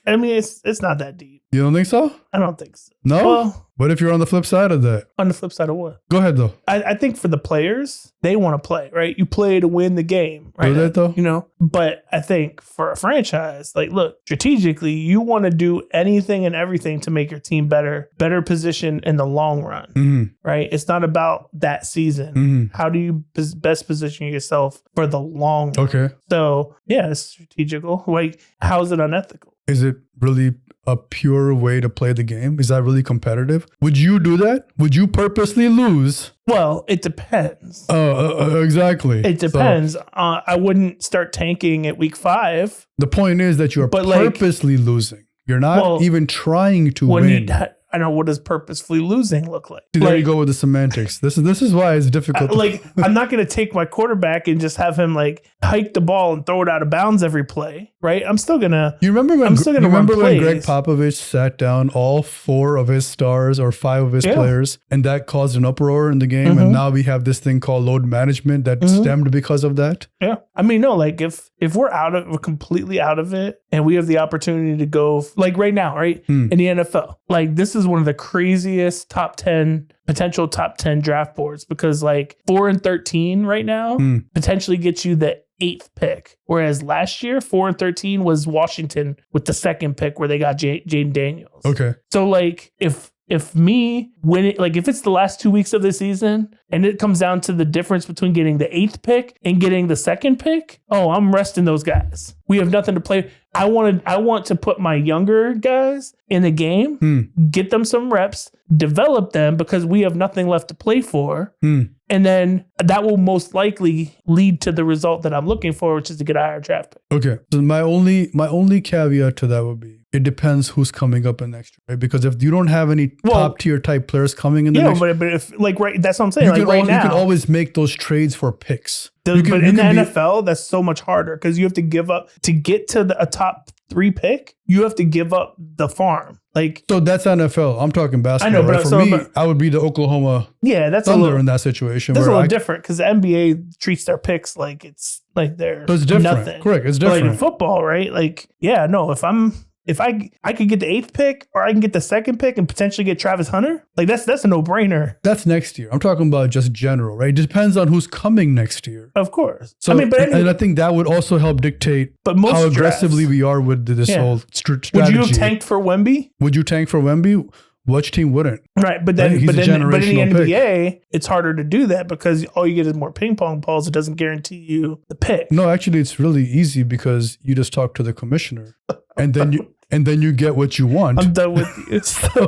Speaker 1: I mean, it's not that deep.
Speaker 3: You don't think so?
Speaker 1: I don't think so.
Speaker 3: No?
Speaker 1: Well,
Speaker 3: what if you're on the flip side of that?
Speaker 1: On the flip side of what?
Speaker 3: Go ahead, though.
Speaker 1: I think for the players, they want to play, right? You play to win the game, right?
Speaker 3: Do that, though?
Speaker 1: You know? But I think for a franchise, like, look, strategically, you want to do anything and everything to make your team better position in the long run, right? It's not about that season. How do you best position yourself for the long run?
Speaker 3: Okay.
Speaker 1: So, yeah, it's strategical. Like, how is it unethical?
Speaker 3: Is it really a pure way to play the game? Is that really competitive? Would you do that? Would you purposely lose?
Speaker 1: Well, it depends.
Speaker 3: Exactly.
Speaker 1: It depends. So, I wouldn't start tanking at week 5.
Speaker 3: The point is that you're purposely losing. You're not even trying to win.
Speaker 1: I know, what does purposefully losing look like?
Speaker 3: There you go with the semantics. This is why it's difficult.
Speaker 1: I'm not going to take my quarterback and just have him hike the ball and throw it out of bounds every play, right? I'm still going to.
Speaker 3: You remember when Greg Popovich sat down all 4 of his stars or 5 of his players, and that caused an uproar in the game, and now we have this thing called load management that stemmed because of that?
Speaker 1: Yeah. I mean, no, if we're completely out of it and we have the opportunity to go right now, right? In the NFL, this is one of the craziest potential top 10 draft boards because 4 and 13 right now potentially gets you the 8th pick. Whereas last year, 4 and 13 was Washington with the 2nd pick where they got Jaden Daniels.
Speaker 3: Okay.
Speaker 1: So like if it's the last 2 weeks of the season and it comes down to the difference between getting the 8th pick and getting the 2nd pick, I'm resting those guys. We have nothing to play. I want to put my younger guys in the game, get them some reps, develop them because we have nothing left to play for. And then that will most likely lead to the result that I'm looking for, which is to get a higher draft pick.
Speaker 3: Okay. So my only caveat to that would be it depends who's coming up in next year, right? Because if you don't have any top tier type players coming in the next year,
Speaker 1: but if that's what I'm saying. Like right now,
Speaker 3: you can always make those trades for picks.
Speaker 1: But in the NFL, that's so much harder because you have to give up to get to a top 3 pick. You have to give up the farm. So
Speaker 3: that's NFL. I'm talking basketball. I know, but right? For me, I would be the Oklahoma Thunder in that situation.
Speaker 1: That's a little different because the NBA treats their picks like it's like they're nothing.
Speaker 3: Correct. It's different.
Speaker 1: But like in football, right? If I could get the 8th pick or I can get the 2nd pick and potentially get Travis Hunter, like that's a no-brainer.
Speaker 3: That's next year. I'm talking about just general, right? It depends on who's coming next year.
Speaker 1: Of course.
Speaker 3: So, and I think that would also help dictate how aggressively we are with this whole strategy.
Speaker 1: Would you have tanked for Wemby?
Speaker 3: Would you tank for Wemby? Which team wouldn't?
Speaker 1: Right, but in the NBA, it's harder to do that because all you get is more ping pong balls. It doesn't guarantee you the pick.
Speaker 3: No, actually, it's really easy because you just talk to the commissioner, and then you get what you want.
Speaker 1: I'm done with you.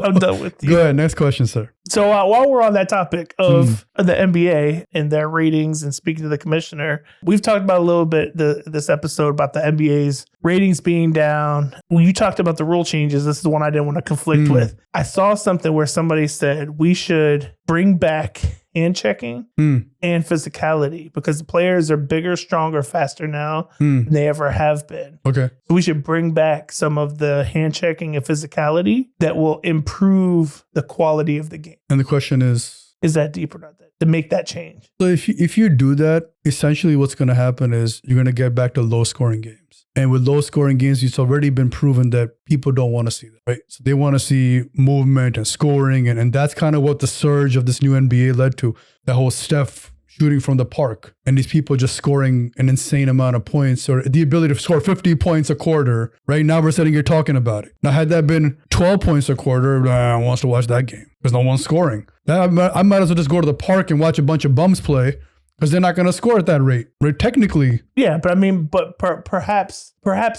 Speaker 1: I'm done with you.
Speaker 3: Go ahead. Next question, sir.
Speaker 1: So while we're on that topic of the NBA and their ratings and speaking to the commissioner, we've talked about a little bit this episode about the NBA's ratings being down. When you talked about the rule changes, this is the one I didn't want to conflict with. I saw something where somebody said we should bring back hand checking and physicality because the players are bigger, stronger, faster now than they ever have been.
Speaker 3: Okay.
Speaker 1: So we should bring back some of the hand checking and physicality that will improve the quality of the game.
Speaker 3: And the question is
Speaker 1: that deep or not that to make that change?
Speaker 3: So if you do that, essentially what's going to happen is you're going to get back to low scoring games. And with low scoring games, it's already been proven that people don't want to see that, right? So they want to see movement and scoring. And that's kind of what the surge of this new NBA led to. That whole Steph shooting from the park and these people just scoring an insane amount of points or the ability to score 50 points a quarter. Right now we're sitting here talking about it. Now, had that been 12 points a quarter, no one wants to watch that game because no one's scoring. I might as well just go to the park and watch a bunch of bums play. Because they're not going to score at that rate, right? Technically.
Speaker 1: Yeah, but I mean, perhaps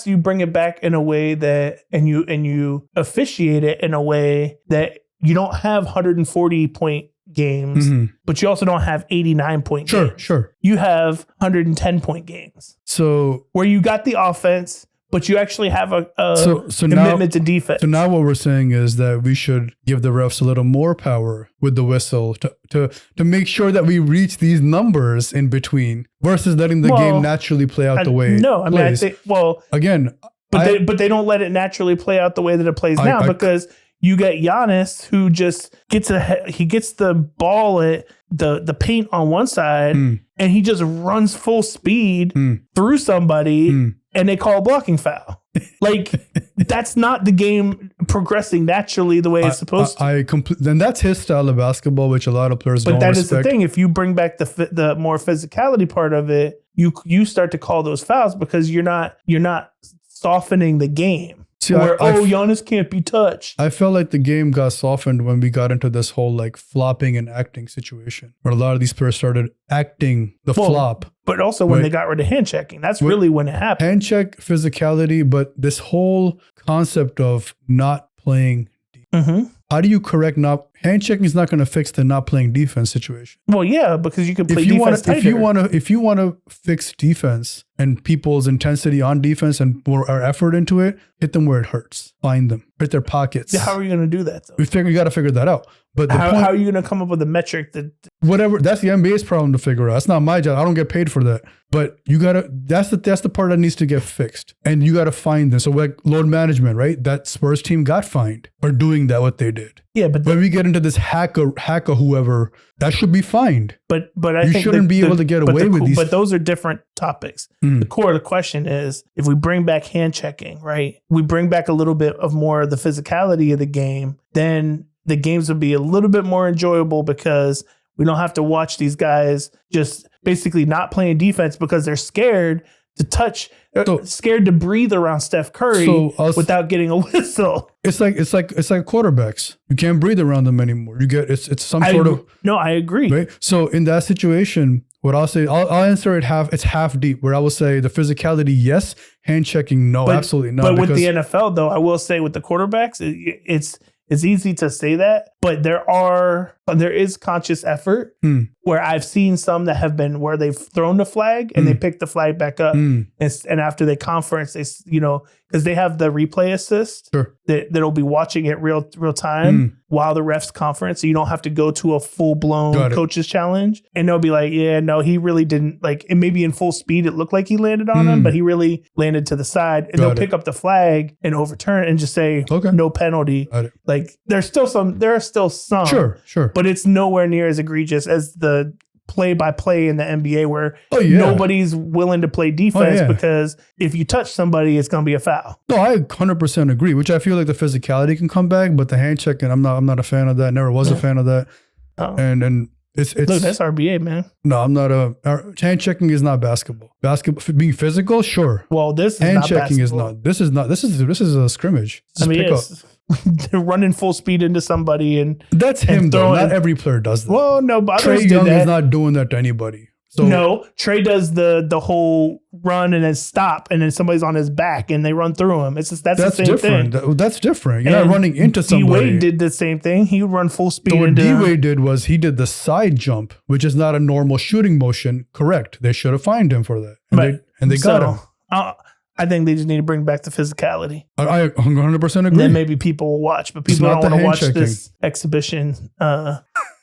Speaker 1: you bring it back in a way that, and you officiate it in a way that you don't have 140-point games, but you also don't have 89-point games.
Speaker 3: Sure.
Speaker 1: You have 110-point games.
Speaker 3: So
Speaker 1: where you got the offense, but you actually have a commitment to defense.
Speaker 3: So now what we're saying is that we should give the refs a little more power with the whistle to make sure that we reach these numbers in between versus letting the game naturally play out the way
Speaker 1: No, I mean, I think,
Speaker 3: again.
Speaker 1: But they don't let it naturally play out the way that it plays now because you get Giannis who just gets the ball at the paint on one side and he just runs full speed through somebody and they call a blocking foul. Like that's not the game progressing naturally the way it's supposed to.
Speaker 3: Then that's his style of basketball, which a lot of players don't respect. But that is the thing.
Speaker 1: If you bring back the more physicality part of it, you start to call those fouls because you're not softening the game. Giannis can't be touched.
Speaker 3: I felt like the game got softened when we got into this whole like flopping and acting situation where a lot of these players started acting the flop.
Speaker 1: But also when they got rid of hand checking, that's really when it happened.
Speaker 3: Hand check, physicality, but this whole concept of not playing defense. How do you correct hand checking is not going to fix the not playing defense situation.
Speaker 1: Well, yeah, because you can play defense tighter.
Speaker 3: If you want to fix defense and people's intensity on defense and pour our effort into it, hit them where it hurts. Find them. Hit their pockets.
Speaker 1: How are you going to do that, though?
Speaker 3: You got to figure that out. But
Speaker 1: how are you going to come up with a metric that...
Speaker 3: Whatever. That's the NBA's problem to figure out. That's not my job. I don't get paid for that. But you got to... That's the part that needs to get fixed. And you got to find them. So like load management, right? That Spurs team got fined for doing that, what they did.
Speaker 1: Yeah, but
Speaker 3: when we get into this hacker whoever, that should be fined.
Speaker 1: But I think
Speaker 3: you shouldn't be able to get away with these.
Speaker 1: But those are different topics. The core of the question is if we bring back hand checking, right? We bring back a little bit of more of the physicality of the game, then the games would be a little bit more enjoyable because We don't have to watch these guys just basically not playing defense because they're scared to touch, scared to breathe around Steph Curry without getting a whistle.
Speaker 3: It's like quarterbacks. You can't breathe around them anymore. You get it's some sort of.
Speaker 1: No, I agree.
Speaker 3: Right. So in that situation, what I'll say, I'll answer it half deep. Where I will say the physicality, yes. Hand checking, no, absolutely not.
Speaker 1: But with the NFL, though, I will say with the quarterbacks, it's easy to say that, but there is conscious effort where I've seen some that have been where they've thrown the flag and they pick the flag back up, and after they conference, they because they have the replay assist that'll be watching it real time while the refs conference, so you don't have to go to a full blown coach's challenge, and they'll be like, yeah, no, he really didn't, like, it maybe in full speed it looked like he landed on him, but he really landed to the side, and they'll pick up the flag and overturn it and just say no penalty. Like there are still some,
Speaker 3: sure,
Speaker 1: but it's nowhere near as egregious as the play-by-play in the NBA where nobody's willing to play defense because if you touch somebody, it's going to be a foul.
Speaker 3: No, I 100% agree, which I feel like the physicality can come back, but the hand checking, I'm not a fan of that. Never was a fan of that. And it's
Speaker 1: look, that's RBA, man.
Speaker 3: No, I'm not hand checking is not basketball. Basketball being physical, sure.
Speaker 1: Well, this is
Speaker 3: hand
Speaker 1: not
Speaker 3: checking
Speaker 1: basketball.
Speaker 3: This is a scrimmage.
Speaker 1: I mean, they're running full speed into somebody and
Speaker 3: that's him though. Not every player does that.
Speaker 1: Well, no, but
Speaker 3: Trae Young is not doing that to anybody. So
Speaker 1: no, Trae does the whole run and then stop and then somebody's on his back and they run through him. That's the same
Speaker 3: different.
Speaker 1: thing.
Speaker 3: That's different. You're not running into somebody.
Speaker 1: D-Wade did the same thing. He would run full speed.
Speaker 3: So what D-Wade did was he did the side jump, which is not a normal shooting motion. Correct. They should have fined him for that. And they got him.
Speaker 1: I think they just need to bring back the physicality.
Speaker 3: I 100% agree.
Speaker 1: And then maybe people will watch, but people don't want to watch this exhibition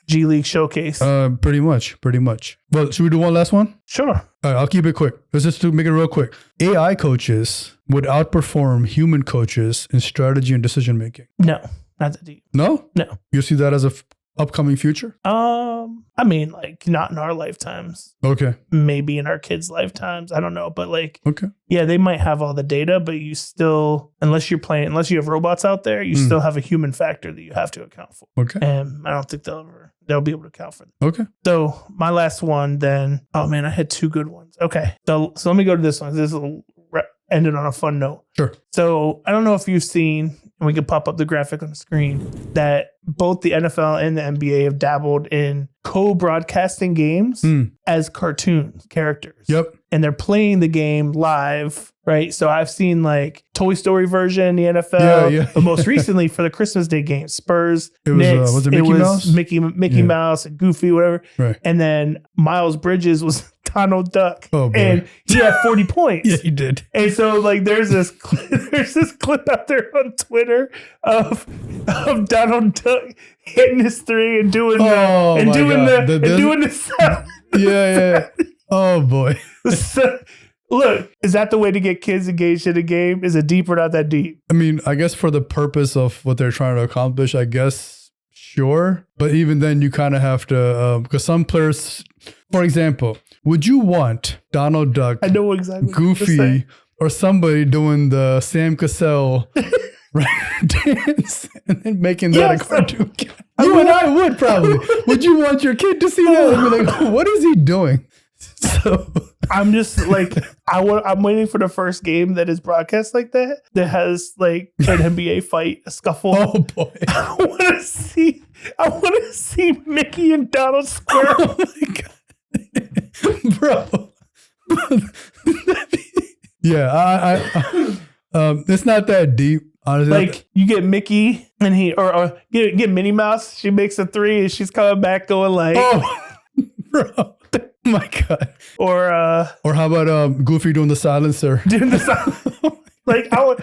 Speaker 1: G League showcase.
Speaker 3: Pretty much. Well, should we do one last one?
Speaker 1: Sure.
Speaker 3: All right, I'll keep it quick. Let's just make it real quick. AI coaches would outperform human coaches in strategy and decision making.
Speaker 1: No, not that deep.
Speaker 3: No?
Speaker 1: No.
Speaker 3: You see that as a upcoming future?
Speaker 1: I mean, like, not in our lifetimes.
Speaker 3: Okay.
Speaker 1: Maybe in our kids' lifetimes. I don't know. But like,
Speaker 3: okay.
Speaker 1: Yeah, they might have all the data, but you still, unless you have robots out there, you still have a human factor that you have to account for.
Speaker 3: Okay.
Speaker 1: And I don't think they'll be able to account for that.
Speaker 3: Okay.
Speaker 1: So my last one then, oh man, I had two good ones. Okay. So let me go to this one. This will ended on a fun note.
Speaker 3: Sure.
Speaker 1: So I don't know if you've seen, and we can pop up the graphic on the screen, that both the NFL and the NBA have dabbled in co-broadcasting games as cartoon characters.
Speaker 3: Yep.
Speaker 1: And they're playing the game live, right? So I've seen like Toy Story version, the NFL, but most recently for the Christmas Day game, Spurs, Knicks,
Speaker 3: was it Mickey Mouse?
Speaker 1: Mickey Mouse and Goofy, whatever.
Speaker 3: Right.
Speaker 1: And then Miles Bridges was Donald Duck.
Speaker 3: Oh, boy.
Speaker 1: And he had 40 points.
Speaker 3: Yeah, he did.
Speaker 1: And so like there's this clip out there on Twitter of Donald Duck hitting his three and doing the sound.
Speaker 3: Yeah. Oh boy.
Speaker 1: So, look, is that the way to get kids engaged in a game? Is it deep or not that deep?
Speaker 3: I mean, I guess for the purpose of what they're trying to accomplish, I guess, sure. But even then, you kind of have to, because some players, for example, would you want Donald Duck,
Speaker 1: I know exactly
Speaker 3: Goofy, or somebody doing the Sam Cassell dance and then making that a cartoon? You and I would probably. Would you want your kid to see that and be like, what is he doing? So
Speaker 1: I'm just like, I'm waiting for the first game that is broadcast like that has like an NBA fight, a scuffle.
Speaker 3: Oh boy.
Speaker 1: I want to see Mickey and Donald square.
Speaker 3: Oh my God. Bro. Yeah, it's not that deep. Honestly,
Speaker 1: like you get Mickey and or get Minnie Mouse. She makes a three and she's coming back going like,
Speaker 3: oh, bro. Oh my God.
Speaker 1: Or
Speaker 3: how about Goofy doing the silencer?
Speaker 1: Doing the silencer. Like I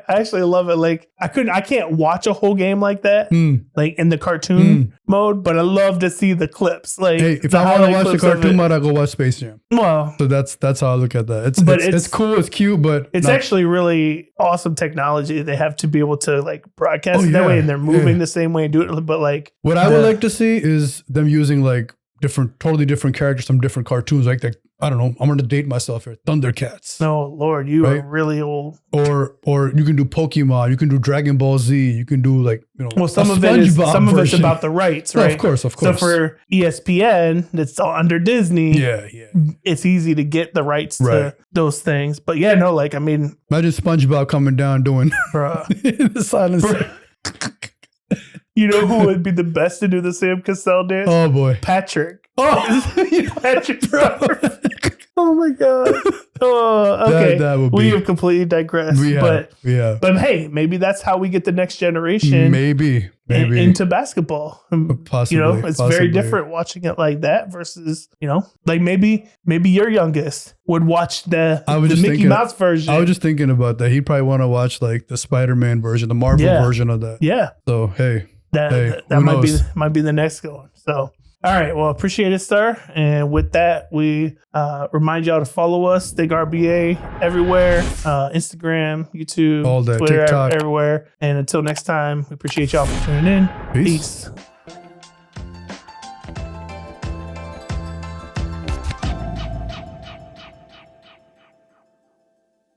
Speaker 1: actually love it. Like I can't watch a whole game like that, like in the cartoon mode, but I love to see the clips. Like,
Speaker 3: hey, if I want to watch the cartoon mode, I go watch Space Jam.
Speaker 1: Well,
Speaker 3: so that's how I look at that. It's cool, it's cute, but
Speaker 1: it's actually really awesome technology they have to be able to like broadcast it that way, and they're moving the same way and do it. But like,
Speaker 3: what I would like to see is them using like totally different characters from different cartoons, like I don't know, I'm going to date myself here, Thundercats.
Speaker 1: No, Lord, you are really old.
Speaker 3: Or you can do Pokemon, you can do Dragon Ball Z, you can do like,
Speaker 1: well, some of it's about the rights, right?
Speaker 3: Of course.
Speaker 1: So for ESPN, that's all under Disney.
Speaker 3: Yeah.
Speaker 1: It's easy to get the rights to those things. But yeah, no, like, I mean,
Speaker 3: imagine SpongeBob coming down doing the silence.
Speaker 1: You know who would be the best to do the Sam Cassell dance?
Speaker 3: Oh boy,
Speaker 1: Patrick.
Speaker 3: Oh,
Speaker 1: Patrick. Oh my god. Oh, okay.
Speaker 3: That would
Speaker 1: we have completely digressed. But hey, maybe that's how we get the next generation.
Speaker 3: Maybe
Speaker 1: into basketball.
Speaker 3: Possibly.
Speaker 1: You know, it's very different watching it like that versus, you know, like maybe your youngest would watch the Mickey Mouse version.
Speaker 3: I was just thinking about that. He'd probably want to watch like the Spider-Man version, the Marvel version of that.
Speaker 1: Yeah.
Speaker 3: So hey,
Speaker 1: that might be the next one. So. All right. Well, appreciate it, sir. And with that, we remind y'all to follow us, Think RBA, everywhere, Instagram, YouTube,
Speaker 3: all that,
Speaker 1: Twitter,
Speaker 3: TikTok,
Speaker 1: everywhere. And until next time, we appreciate y'all for tuning in.
Speaker 3: Peace.